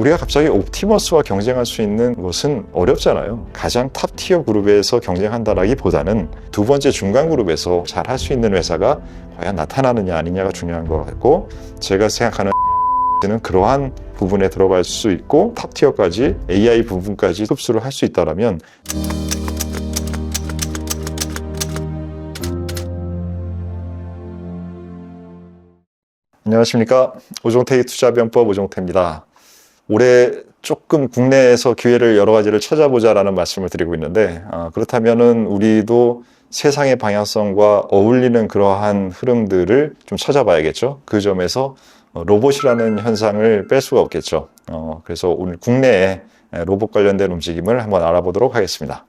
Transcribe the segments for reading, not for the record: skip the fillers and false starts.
우리가 갑자기 옵티머스와 경쟁할 수 있는 것은 어렵잖아요. 가장 탑 티어 그룹에서 경쟁한다라기보다는 두 번째 중간 그룹에서 잘 할 수 있는 회사가 과연 나타나느냐 아니냐가 중요한 것 같고, 제가 생각하는 는 그러한 부분에 들어갈 수 있고 탑 티어까지 AI 부분까지 흡수를 할 수 있다면 안녕하십니까. 오종태의 투자변법 오종태입니다. 올해 조금 국내에서 기회를 여러 가지를 찾아보자라는 말씀을 드리고 있는데, 그렇다면은 우리도 세상의 방향성과 어울리는 그러한 흐름들을 좀 찾아봐야겠죠. 그 점에서 로봇이라는 현상을 뺄 수가 없겠죠. 그래서 오늘 국내에 로봇 관련된 움직임을 한번 알아보도록 하겠습니다.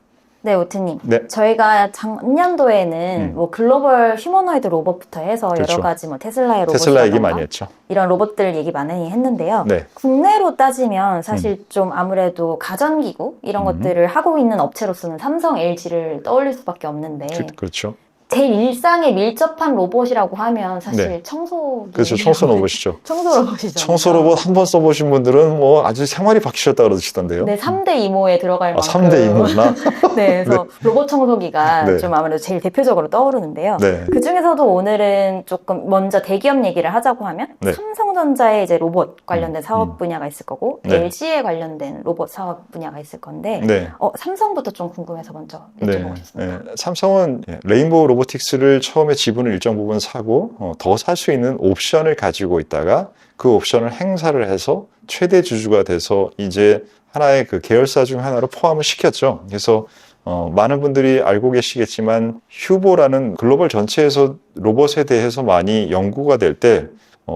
네, 오트님. 네. 저희가 작년도에는 뭐 글로벌 휴머노이드 로봇부터 해서 그렇죠. 여러 가지 뭐 테슬라의 로봇, 테슬라 얘기 많이 했죠. 이런 로봇들 얘기 많이 했는데요. 네. 국내로 따지면 사실 좀 아무래도 가전기구 이런 것들을 하고 있는 업체로서는 삼성, LG를 떠올릴 수밖에 없는데, 그렇죠. 제일 일상에 밀접한 로봇이라고 하면 사실 네. 청소. 그렇죠. 청소 로봇이죠. 청소 로봇이죠. 청소 로봇 한 번 써보신 분들은 뭐 아주 생활이 바뀌셨다 그러시던데요. 네, 3대 이모에 들어갈 만큼. 3대 이모나? 네, 그래서 로봇 청소기가 네. 좀 아무래도 제일 대표적으로 떠오르는데요. 네. 그 중에서도 오늘은 조금 먼저 대기업 얘기를 하자고 하면 네. 삼성전자의 이제 로봇 관련된 사업 분야가 있을 거고, 네. LG에 관련된 로봇 사업 분야가 있을 건데, 네. 삼성부터 좀 궁금해서 먼저 네. 여쭤보고 싶습니다. 네. 삼성은 레인보우 로보틱스를 처음에 지분을 일정 부분 사고 더 살 수 있는 옵션을 가지고 있다가 그 옵션을 행사를 해서 최대 주주가 돼서 이제 하나의 그 계열사 중 하나로 포함을 시켰죠. 그래서 많은 분들이 알고 계시겠지만 휴보라는 글로벌 전체에서 로봇에 대해서 많이 연구가 될 때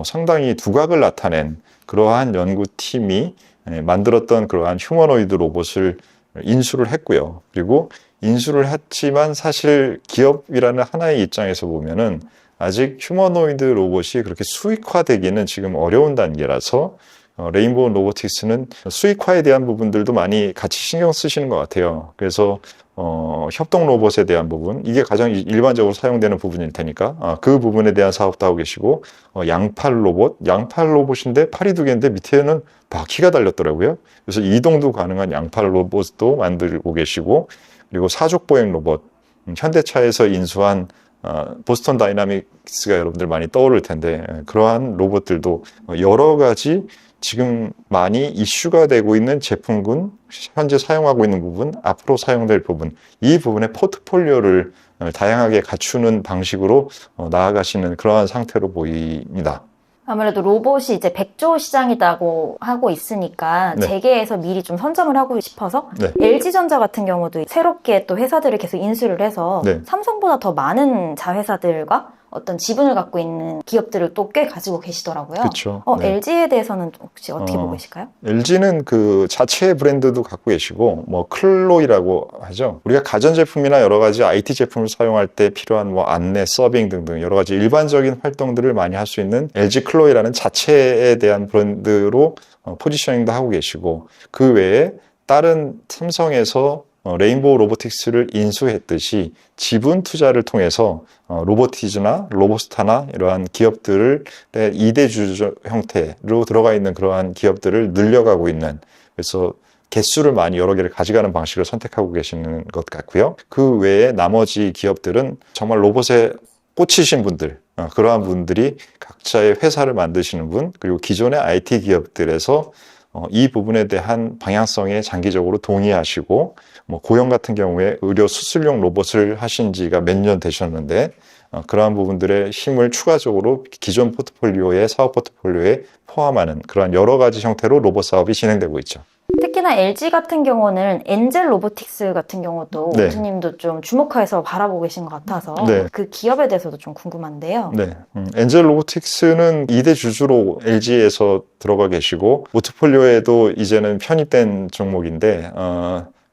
상당히 두각을 나타낸 그러한 연구팀이 만들었던 그러한 휴머노이드 로봇을 인수를 했고요. 그리고 인수를 했지만 사실 기업이라는 하나의 입장에서 보면은 아직 휴머노이드 로봇이 그렇게 수익화되기는 지금 어려운 단계라서 레인보우 로보틱스는 수익화에 대한 부분들도 많이 같이 신경 쓰시는 것 같아요. 그래서 협동 로봇에 대한 부분, 이게 가장 일반적으로 사용되는 부분일 테니까 그 부분에 대한 사업도 하고 계시고, 양팔 로봇인데 팔이 두 개인데 밑에는 바퀴가 달렸더라고요. 그래서 이동도 가능한 양팔 로봇도 만들고 계시고, 그리고 사족 보행 로봇, 현대차에서 인수한 보스턴 다이나믹스가 여러분들 많이 떠오를 텐데, 그러한 로봇들도 여러 가지 지금 많이 이슈가 되고 있는 제품군, 현재 사용하고 있는 부분, 앞으로 사용될 부분, 이 부분의 포트폴리오를 다양하게 갖추는 방식으로 나아가시는 그러한 상태로 보입니다. 아무래도 로봇이 이제 100조 시장이라고 하고 있으니까 네. 재계에서 미리 좀 선점을 하고 싶어서 네. LG전자 같은 경우도 새롭게 또 회사들을 계속 인수를 해서 네. 삼성보다 더 많은 자회사들과 어떤 지분을 갖고 있는 기업들을 또 꽤 가지고 계시더라고요. 그렇죠. 네. LG에 대해서는 혹시 어떻게 보고 계실까요? LG는 그 자체의 브랜드도 갖고 계시고, 뭐 클로이라고 하죠. 우리가 가전제품이나 여러 가지 IT 제품을 사용할 때 필요한 뭐 안내, 서빙 등등 여러 가지 일반적인 활동들을 많이 할 수 있는 LG 클로이라는 자체에 대한 브랜드로 포지셔닝도 하고 계시고, 그 외에 다른 삼성에서 레인보우 로보틱스를 인수했듯이 지분 투자를 통해서 로보티즈나 로보스타나 이러한 기업들을 2대 주주 형태로 들어가 있는 그러한 기업들을 늘려가고 있는, 그래서 개수를 많이 여러 개를 가져가는 방식을 선택하고 계시는 것 같고요. 그 외에 나머지 기업들은 정말 로봇에 꽂히신 분들, 그러한 분들이 각자의 회사를 만드시는 분, 그리고 기존의 IT 기업들에서 이 부분에 대한 방향성에 장기적으로 동의하시고, 뭐 고용 같은 경우에 의료 수술용 로봇을 하신 지가 몇 년 되셨는데, 그러한 부분들의 힘을 추가적으로 기존 포트폴리오의 사업 포트폴리오에 포함하는 그러한 여러 가지 형태로 로봇 사업이 진행되고 있죠. 특히나 LG 같은 경우는 엔젤 로보틱스 같은 경우도 네. 오트님도 좀 주목해서 바라보고 계신 것 같아서 네. 그 기업에 대해서도 좀 궁금한데요. 네. 엔젤 로보틱스는 2대 주주로 LG에서 들어가 계시고, 포트폴리오에도 이제는 편입된 종목인데,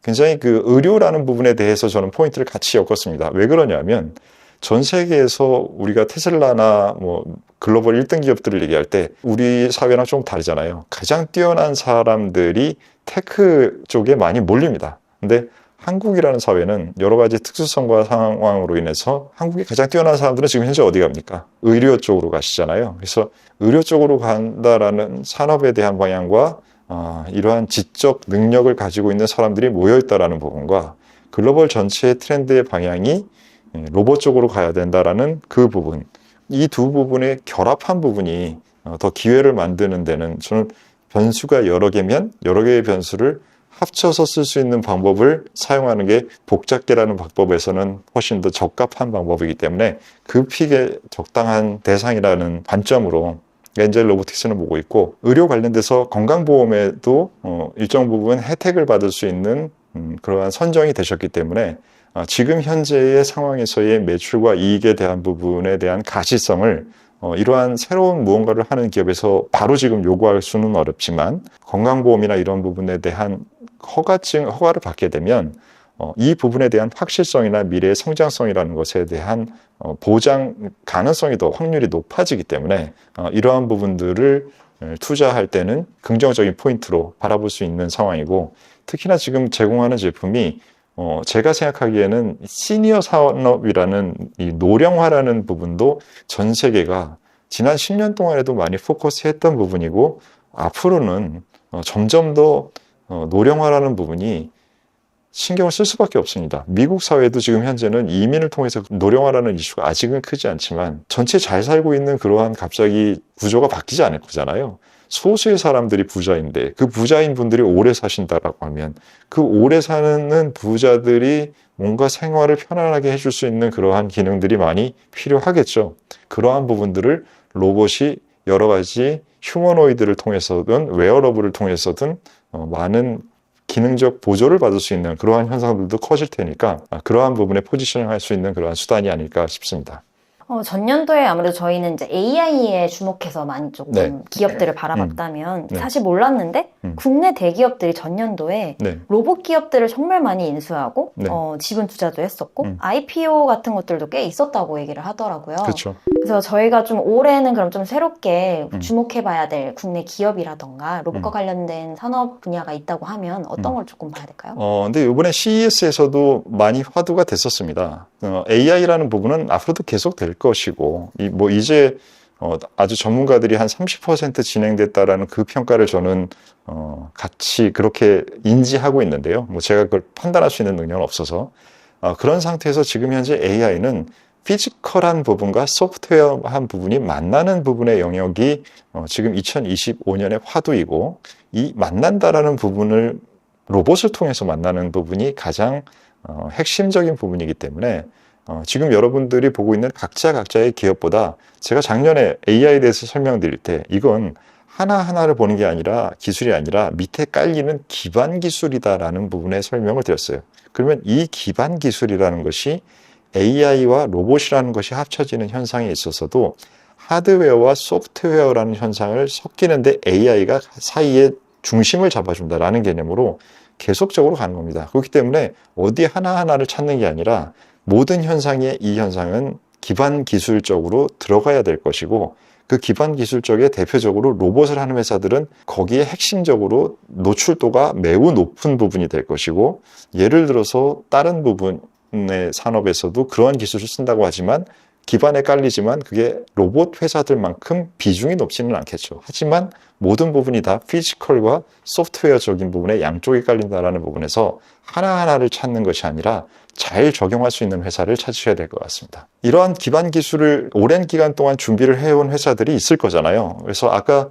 굉장히 그 의료라는 부분에 대해서 저는 포인트를 같이 엮었습니다. 왜 그러냐면, 전 세계에서 우리가 테슬라나 뭐 글로벌 1등 기업들을 얘기할 때 우리 사회랑 좀 다르잖아요. 가장 뛰어난 사람들이 테크 쪽에 많이 몰립니다. 근데 한국이라는 사회는 여러 가지 특수성과 상황으로 인해서 한국이 가장 뛰어난 사람들은 지금 현재 어디 갑니까? 의료 쪽으로 가시잖아요. 그래서 의료 쪽으로 간다라는 산업에 대한 방향과 이러한 지적 능력을 가지고 있는 사람들이 모여있다라는 부분과 글로벌 전체의 트렌드의 방향이 로봇 쪽으로 가야 된다라는 그 부분, 이 두 부분의 결합한 부분이 더 기회를 만드는 데는 저는 변수가 여러 개면 여러 개의 변수를 합쳐서 쓸 수 있는 방법을 사용하는 게 복잡계라는 방법에서는 훨씬 더 적합한 방법이기 때문에 그 픽에 적당한 대상이라는 관점으로 엔젤 로보틱스는 보고 있고, 의료 관련돼서 건강보험에도 일정 부분 혜택을 받을 수 있는 그러한 선정이 되셨기 때문에 지금 현재의 상황에서의 매출과 이익에 대한 부분에 대한 가시성을 이러한 새로운 무언가를 하는 기업에서 바로 지금 요구할 수는 어렵지만, 건강보험이나 이런 부분에 대한 허가를 받게 되면 이 부분에 대한 확실성이나 미래의 성장성이라는 것에 대한 보장 가능성이 더 확률이 높아지기 때문에 이러한 부분들을 투자할 때는 긍정적인 포인트로 바라볼 수 있는 상황이고, 특히나 지금 제공하는 제품이 제가 생각하기에는 시니어 산업이라는 이 노령화라는 부분도 전 세계가 지난 10년 동안에도 많이 포커스했던 부분이고, 앞으로는 점점 더 노령화라는 부분이 신경을 쓸 수밖에 없습니다. 미국 사회도 지금 현재는 이민을 통해서 노령화라는 이슈가 아직은 크지 않지만 전체 잘 살고 있는 그러한 갑자기 구조가 바뀌지 않을 거잖아요. 소수의 사람들이 부자인데 그 부자인 분들이 오래 사신다라고 하면 그 오래 사는 부자들이 뭔가 생활을 편안하게 해줄 수 있는 그러한 기능들이 많이 필요하겠죠. 그러한 부분들을 로봇이 여러 가지 휴머노이드를 통해서든 웨어러블을 통해서든 많은 기능적 보조를 받을 수 있는 그러한 현상들도 커질 테니까 그러한 부분에 포지셔닝 할 수 있는 그러한 수단이 아닐까 싶습니다. 전년도에 아무래도 저희는 이제 AI에 주목해서 많이 조금 네. 기업들을 바라봤다면 네. 사실 몰랐는데 국내 대기업들이 전년도에 네. 로봇 기업들을 정말 많이 인수하고 네. 지분 투자도 했었고 IPO 같은 것들도 꽤 있었다고 얘기를 하더라고요. 그렇죠. 그래서 저희가 좀 올해는 그럼 좀 새롭게 주목해봐야 될 국내 기업이라던가 로봇과 관련된 산업 분야가 있다고 하면 어떤 걸 조금 봐야 될까요? 근데 이번에 CES에서도 많이 화두가 됐었습니다. AI라는 부분은 앞으로도 계속 될 것이고, 이제 아주 전문가들이 한 30% 진행됐다라는 그 평가를 저는 같이 그렇게 인지하고 있는데요. 제가 그걸 판단할 수 있는 능력은 없어서 그런 상태에서 지금 현재 AI는 피지컬한 부분과 소프트웨어한 부분이 만나는 부분의 영역이 지금 2025년의 화두이고, 이 만난다라는 부분을 로봇을 통해서 만나는 부분이 가장 핵심적인 부분이기 때문에 지금 여러분들이 보고 있는 각자의 기업보다 제가 작년에 AI에 대해서 설명드릴 때 이건 하나하나를 보는 게 아니라 기술이 아니라 밑에 깔리는 기반 기술이다라는 부분에 설명을 드렸어요. 그러면 이 기반 기술이라는 것이 AI와 로봇이라는 것이 합쳐지는 현상에 있어서도 하드웨어와 소프트웨어라는 현상을 섞이는데 AI가 사이에 중심을 잡아준다라는 개념으로 계속적으로 가는 겁니다. 그렇기 때문에 어디 하나하나를 찾는 게 아니라 모든 현상에 이 현상은 기반 기술적으로 들어가야 될 것이고, 그 기반 기술 쪽에 대표적으로 로봇을 하는 회사들은 거기에 핵심적으로 노출도가 매우 높은 부분이 될 것이고, 예를 들어서 다른 부분의 산업에서도 그러한 기술을 쓴다고 하지만 기반에 깔리지만 그게 로봇 회사들만큼 비중이 높지는 않겠죠. 하지만 모든 부분이 다 피지컬과 소프트웨어적인 부분에 양쪽이 깔린다는 부분에서 하나하나를 찾는 것이 아니라 잘 적용할 수 있는 회사를 찾으셔야 될 것 같습니다. 이러한 기반 기술을 오랜 기간 동안 준비를 해온 회사들이 있을 거잖아요. 그래서 아까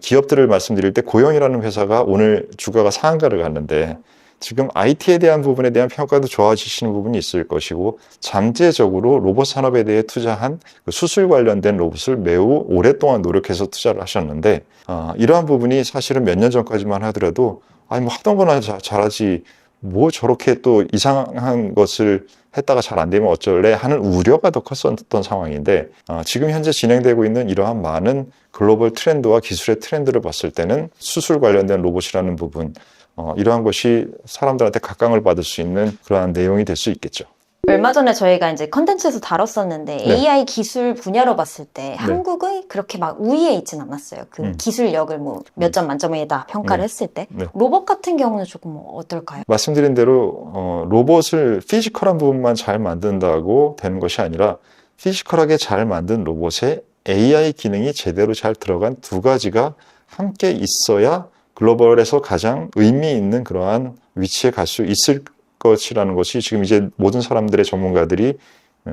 기업들을 말씀드릴 때 고영이라는 회사가 오늘 주가가 상한가를 갔는데, 지금 IT에 대한 부분에 대한 평가도 좋아지시는 부분이 있을 것이고, 잠재적으로 로봇 산업에 대해 투자한 그 수술 관련된 로봇을 매우 오랫동안 노력해서 투자를 하셨는데, 이러한 부분이 사실은 몇 년 전까지만 하더라도 하던 거나 잘하지 뭐 저렇게 또 이상한 것을 했다가 잘 안 되면 어쩔래 하는 우려가 더 컸었던 상황인데, 지금 현재 진행되고 있는 이러한 많은 글로벌 트렌드와 기술의 트렌드를 봤을 때는 수술 관련된 로봇이라는 부분, 이러한 것이 사람들한테 각광을 받을 수 있는 그러한 내용이 될 수 있겠죠. 얼마 전에 저희가 이제 컨텐츠에서 다뤘었는데 네. AI 기술 분야로 봤을 때 한국의 그렇게 막 우위에 있진 않았어요. 그 기술력을 몇 점 만점에다 평가를 했을 때 로봇 같은 경우는 조금 어떨까요? 말씀드린 대로 로봇을 피지컬한 부분만 잘 만든다고 되는 것이 아니라 피지컬하게 잘 만든 로봇에 AI 기능이 제대로 잘 들어간 두 가지가 함께 있어야 글로벌에서 가장 의미 있는 그러한 위치에 갈 수 있을 것이라는 것이 지금 이제 모든 사람들의 전문가들이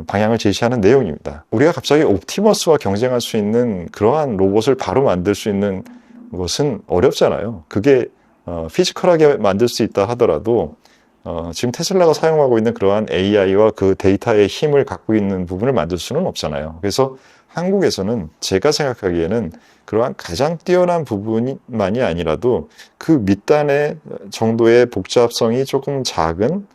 방향을 제시하는 내용입니다. 우리가 갑자기 옵티머스와 경쟁할 수 있는 그러한 로봇을 바로 만들 수 있는 것은 어렵잖아요. 그게 피지컬하게 만들 수 있다 하더라도 지금 테슬라가 사용하고 있는 그러한 AI와 그 데이터의 힘을 갖고 있는 부분을 만들 수는 없잖아요. 그래서 한국에서는 제가 생각하기에는 그러한 가장 뛰어난 부분만이 아니라도 그 밑단의 정도의 복잡성이 조금 작은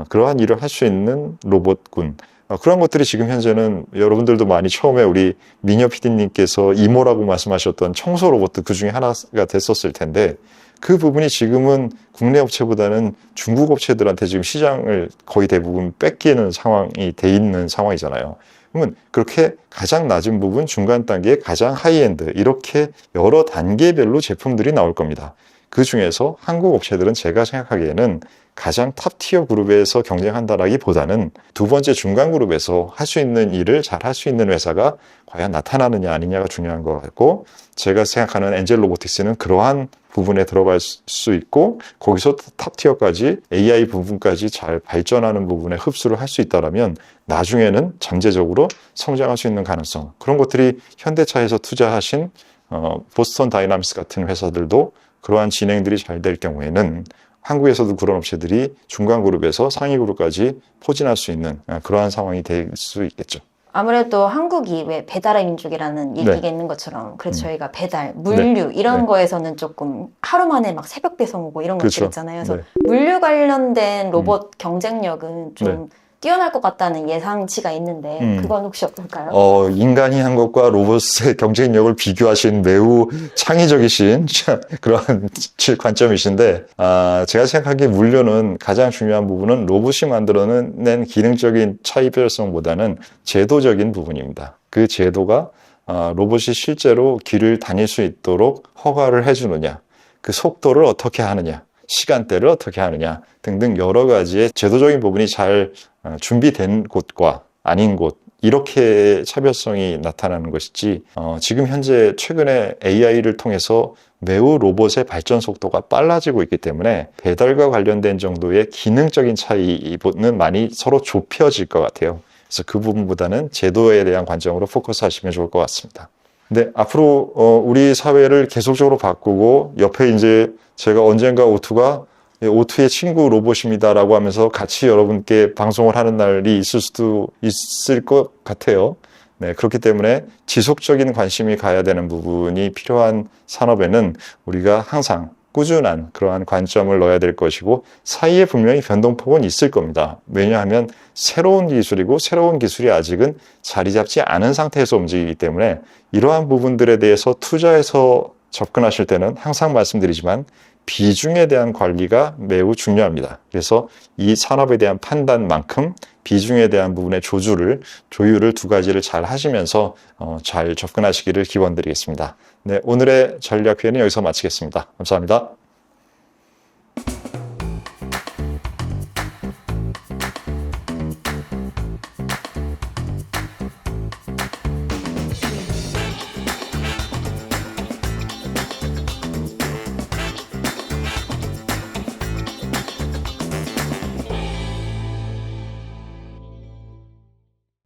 그러한 일을 할 수 있는 로봇군, 그런 것들이 지금 현재는 여러분들도 많이 처음에 우리 미녀 PD님께서 이모라고 말씀하셨던 청소 로봇도 그 중에 하나가 됐었을 텐데, 그 부분이 지금은 국내 업체보다는 중국 업체들한테 지금 시장을 거의 대부분 뺏기는 상황이 돼 있는 상황이잖아요. 그러면 그렇게 가장 낮은 부분, 중간 단계, 가장 하이엔드, 이렇게 여러 단계별로 제품들이 나올 겁니다. 그 중에서 한국 업체들은 제가 생각하기에는 가장 탑티어 그룹에서 경쟁한다라기보다는 두 번째 중간 그룹에서 할 수 있는 일을 잘 할 수 있는 회사가 과연 나타나느냐 아니냐가 중요한 것 같고, 제가 생각하는 엔젤 로보틱스는 그러한 부분에 들어갈 수 있고, 거기서 탑티어까지 AI 부분까지 잘 발전하는 부분에 흡수를 할 수 있다면 나중에는 잠재적으로 성장할 수 있는 가능성, 그런 것들이 현대차에서 투자하신 보스턴 다이나믹스 같은 회사들도 그러한 진행들이 잘 될 경우에는 한국에서도 그런 업체들이 중간 그룹에서 상위 그룹까지 포진할 수 있는 그러한 상황이 될 수 있겠죠. 아무래도 한국이 왜 배달의 민족이라는 얘기가 네. 있는 것처럼, 그래서 저희가 배달, 물류 이런 네. 거에서는 조금 하루 만에 막 새벽 배송 오고 이런 그렇죠. 것들 있잖아요. 그래서 네. 물류 관련된 로봇 경쟁력은 좀 네. 뛰어날 것 같다는 예상치가 있는데 그건 혹시 어떨까요? 인간이 한 것과 로봇의 경쟁력을 비교하신 매우 창의적이신 그런 관점이신데, 제가 생각하기에 물류는 가장 중요한 부분은 로봇이 만들어낸 기능적인 차이별성보다는 제도적인 부분입니다. 그 제도가 로봇이 실제로 길을 다닐 수 있도록 허가를 해주느냐, 그 속도를 어떻게 하느냐, 시간대를 어떻게 하느냐 등등 여러 가지의 제도적인 부분이 잘 준비된 곳과 아닌 곳, 이렇게 차별성이 나타나는 것이지, 지금 현재 최근에 AI를 통해서 매우 로봇의 발전 속도가 빨라지고 있기 때문에 배달과 관련된 정도의 기능적인 차이는 많이 서로 좁혀질 것 같아요. 그래서 그 부분보다는 제도에 대한 관점으로 포커스하시면 좋을 것 같습니다. 근데 앞으로 우리 사회를 계속적으로 바꾸고, 옆에 이제 제가 언젠가 오투가 오투의 친구 로봇입니다라고 하면서 같이 여러분께 방송을 하는 날이 있을 수도 있을 것 같아요. 네, 그렇기 때문에 지속적인 관심이 가야 되는 부분이 필요한 산업에는 우리가 항상 꾸준한 그러한 관점을 넣어야 될 것이고, 사이에 분명히 변동폭은 있을 겁니다. 왜냐하면 새로운 기술이고, 새로운 기술이 아직은 자리 잡지 않은 상태에서 움직이기 때문에 이러한 부분들에 대해서 투자해서 접근하실 때는 항상 말씀드리지만 비중에 대한 관리가 매우 중요합니다. 그래서 이 산업에 대한 판단만큼 비중에 대한 부분의 조율을 두 가지를 잘 하시면서 잘 접근하시기를 기원드리겠습니다. 네, 오늘의 전략회의는 여기서 마치겠습니다. 감사합니다.